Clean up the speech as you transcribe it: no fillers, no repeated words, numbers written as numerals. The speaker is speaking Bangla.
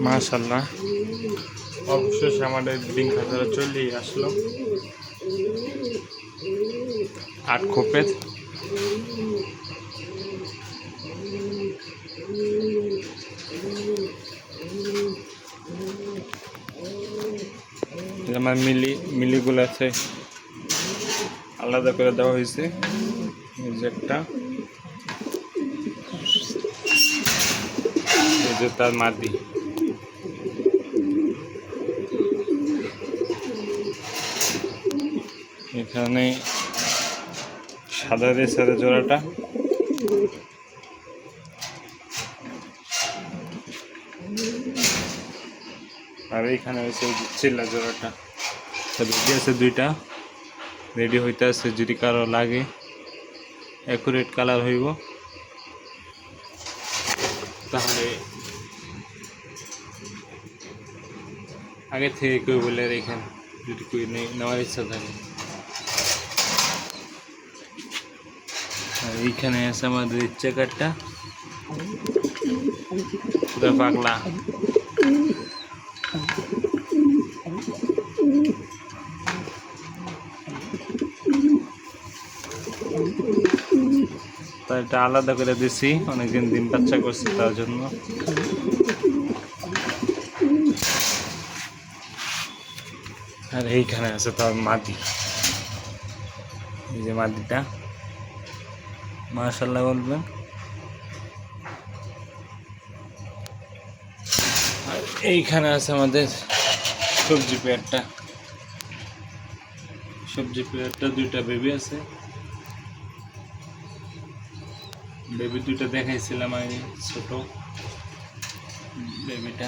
মাশাআল্লাহ, অবশেষে আমাদের ডিম খাঁচাটা চলেই আসলো। 8 খোপের। আমার মিলিগুলো আছে, আলাদা করে দেওয়া হয়েছে। এই যে একটা, এই যে তার মাদি। এখানে সাদা রেসারের জোড়াটা, আর এইখানে হয়েছে চিল্লা জোড়াটা। রেডি আছে দুইটা, রেডি হইতে আছে। যদি কারো লাগে অ্যাকুরেট কালার হইব তাহলে আগে থেকে কেউ বলে রেখেন, যদি কেউ নেওয়ার ইচ্ছা থাকে। আর এইখানে আছে আমাদের চেকারটা, পুরো পাগলা। তাই এটা আলাদা করে দিছি, অনেকদিন ডিম বাচ্চা করছি তার জন্য। আর এইখানে আছে তার মাদি, এই যে মাদিটা, মাশাআল্লাহ বলবেন। আর এইখানে আছে আমাদের সবজি পেয়ারটা, দুইটা বেবি আছে। বেবি দুইটা দেখাইছিলাম আগে, ছোট বেবিটা।